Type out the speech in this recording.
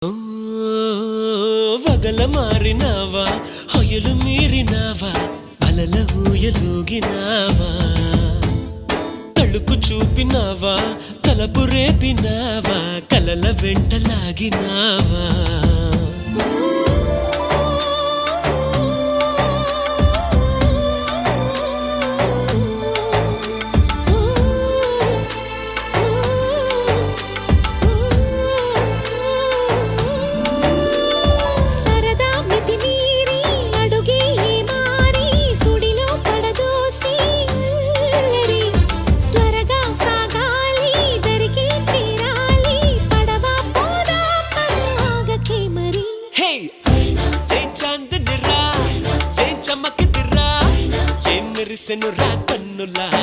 ఓ వగల మారినావా హొయలు మీరినావా అలల ఊయలూగినావా తళుకు చూపినావా తలపు రేపినావా కలల వెంటలాగినావా మెరిసెను రా కన్నులా